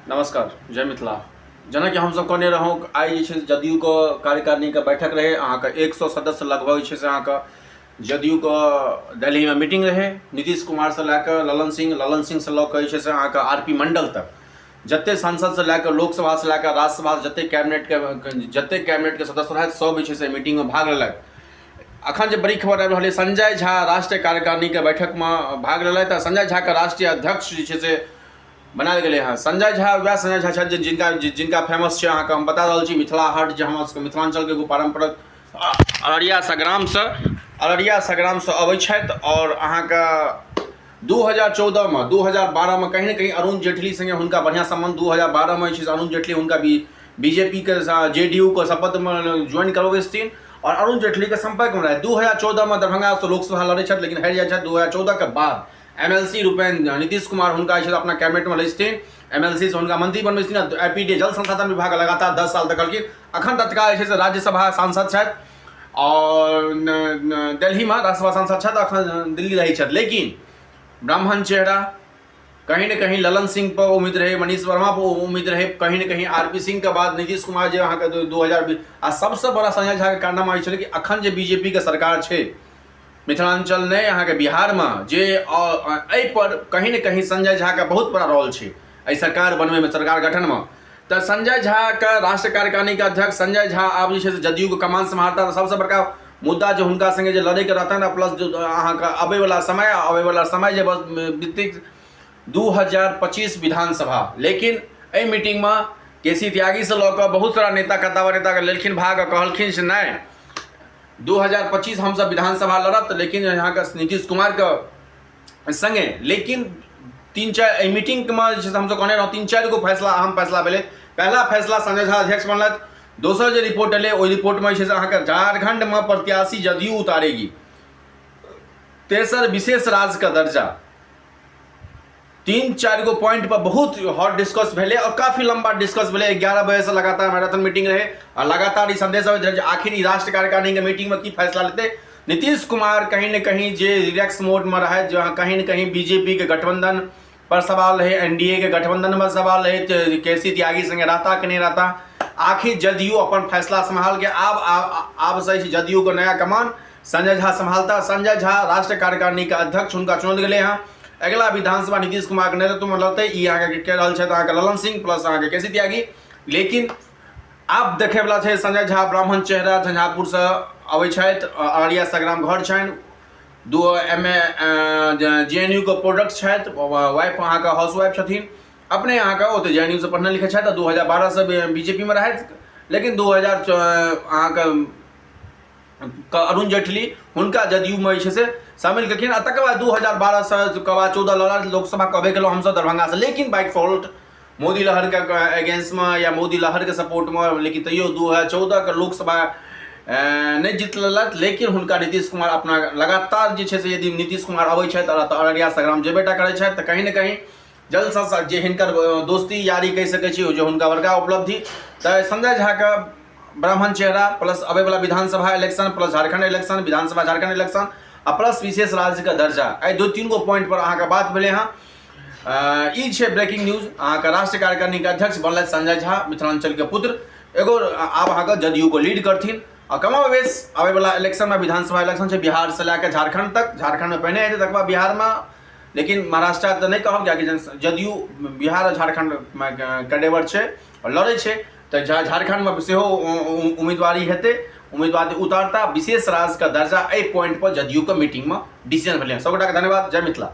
नमस्कार, जय मिथिला। जेना कि हमसब कहने रहौं, आइ जे छै जदयू के कार्यकारिणी के बैठक रहे। अहाँके 100 सदस्य लगभग जे छै से अहाँके जदयू के दिल्ली में मीटिंग रहे। नीतीश कुमार से लए कऽ ललन सिंह से लऽ कऽ जे छै से अहाँके आरपी मंडल तक, जते सांसद से लए कऽ लोकसभा से लए कऽ राज्यसभा, जते कैबिनेट के सदस्य रहथि, सब जे छै से मीटिंग में भाग लेलथि। अखन जे बड़ी खबर आबि रहल है, संजय झा राष्ट्रीय कार्यकारिणी के बैठक में भाग लेलथि। संजय झा के राष्ट्रीय अध्यक्ष जे छै से बनायल गेलै हैं। संजय झा वह संजय झा छथि जिनका फेमस छै, अहाँके हम बता रहल छी, मिथिला हाट जे हमर सबके मिथिलांचल के एगो पारंपरिक अररिया संग्राम से अबै छथि। और अहाँके 2014 में 2012 में कहीं ना कहीं अरुण जेटली संगे हुनका बढ़िया संबंध। 2012 में जे छै अरुण जेटली हुनका बीजेपी के जेडीयू के शपथ में ज्वाइन करबेथिन और अरुण जेटली के संपर्क में रहे। 2014 में दरभंगा से लोकसभा लड़े छथि, लेकिन हारि जाइ छथि। 2014 के बाद एमएलसी रूपेण नीतीश कुमार हुनका अपना कैबिनेट में लैथिन, एमएलसी से हुनका मंत्री बनबेथिन। आईपीडी जल संसाधन विभाग लगातार 10 साल तक करलखिन। अखन तत्काल जे छै राज्यसभा सांसद छथि और दिल्ली में राज्यसभा सांसद छथि, अखन दिल्ली रहै छथि। लेकिन ब्राह्मण चेहरा, कहीं ना कहीं ललन सिंह पर उम्मीद रहे, मनीष वर्मा पर उम्मीद रहे, कहीं ना कहीं आरपी सिंह के बाद नीतीश कुमार जे अहाँके 2020 आ सबसे बड़ा संजय झा के कारनामा छलै कि अखन जे बीजेपी के सरकार छै मिथिलांचल ने अहाँके बिहार में, जे एहि पर कहीं ना कहीं संजय झा का बहुत बड़ा रोल छै एहि सरकार बनवे में, सरकार गठन में। तो संजय झा का राष्ट्रीय कार्यकारिणी के अध्यक्ष संजय झा आब जे छै जदयू के कमान संभालता। सबसे बड़का मुद्दा जो हुनका संगे जे लड़े के रहता है, प्लस जो अहाँके आबे वाला समय जे बीतती 2025 विधानसभा। लेकिन एहि मीटिंग में केसी त्यागी से लऽ कऽ बहुत सारा नेता के लेलखिन भाग, कहलखिन से नहीं 2025 हम सब विधानसभा लड़त, लेकिन यहाँ के नीतीश कुमार के संगे। लेकिन 3-4 मीटिंग में हम सब कहने रहो 3-4 गो फैसला, अहम फैसला भेले। पहला फैसला संजय झा अध्यक्ष बनलथि। दोसर जो रिपोर्ट एले ओहि रिपोर्ट में झारखंड में प्रत्याशी जदयू उतारेगी। तेसर विशेष राज्य का दर्जा। 3-4 गो पॉइंट पर बहुत हॉट डिस्कस भेले और काफी लंबा डिस्कस भेले। 11 बजे से लगातार मैराथन मीटिंग रहे और लगातार ये संदेश आबैत आखिर राष्ट्रीय कार्यकारिणी के मीटिंग में की फैसला लेते। नीतीश कुमार कहीं न कहीं जे रिलैक्स मोड में रहे, जहाँ कहीं न कहीं बीजेपी के गठबंधन पर सवाल रहे, एनडीए के गठबंधन में सवाल रहे, केसी त्यागी संगे रहता कि नहीं रहता। आखिर जदयू अपन फैसला संभाल के आब सही जदयू को नया कमान संजय झा संभालता। संजय झा राष्ट्रीय कार्यकारिणी के अध्यक्ष हुनका चुनल गेले हैं। अगला विधानसभा नीतीश कुमार के नेतृत्व में लड़ते ललन सिंह प्लस केसी त्यागी। लेकिन आप देखे वाला है संजय झा ब्राह्मण चेहरा, झंझारपुर से अबै छथि, अररिया संग्राम घर छनि, 2 जेएनयू के प्रोडक्ट छथि, वाइफ अहाँके हाउस वाइफ छथिन, अपने अहाँके ओते जेएनयू से पढ़ने लिखे छथि। 2012 से बीजेपी में रहथि, लेकिन 2000 अहाँके अरुण जेटली हुनका जदयू में जे से शामिल केलखिन। तकर बाद 2012 से 14 लड़ल लोकसभा कबे केलहुँ हमसब दरभंगा से, लेकिन बाइक फॉल्ट मोदी लहर के अगेंस्ट में या मोदी लहर के सपोर्ट में। लेकिन तैयो 2014 के लोकसभा नहीं जीत लेलथि। लेकिन हुनका नीतीश कुमार अपना लगातार जे से यदि नीतीश कुमार अबै छथि तऽ अररिया संग्राम जेबेटा करै छथि, तऽ कहीं ना कहीं जल संसाधन जे हिनकर दोस्ती यारी कहि सकै छी, जो हुनका बड़का उपलब्धि। तऽ संजय झा के ब्राह्मण चेहरा प्लस अबै वाला विधानसभा इलेक्शन प्लस झारखंड इलेक्शन, विधानसभा झारखंड इलेक्शन आ प्लस विशेष राज्य का दर्जा, एहि 2-3 गो पॉइंट पर अहाँके बात भेले हैं। ई छै ब्रेकिंग न्यूज। अहाँके राष्ट्रीय कार्यकारिणी के अध्यक्ष बनलथि संजय झा, मिथिलांचल के पुत्र। एगो आब अहाँके जदयू को लीड करथिन और कमावेश आबे वाला इलेक्शन में विधानसभा इलेक्शन छै बिहार से लेकर झारखंड तक। झारखंड में पहिने हेतै, तकर बाद बिहार में, लेकिन महाराष्ट्र तो नहीं कहब, कियाकि जदयू बिहार और झारखंड में कैडेवर छै और लड़े छै। तो झारखंड में सेहो उम्मीदवारी हेतै, उम्मीदवार उतारता। विशेष राज्य का दर्जा ए पॉइंट पर जदयू के मीटिंग में डिसीजन भेले। सब गोटा के धन्यवाद। जय मिथिला।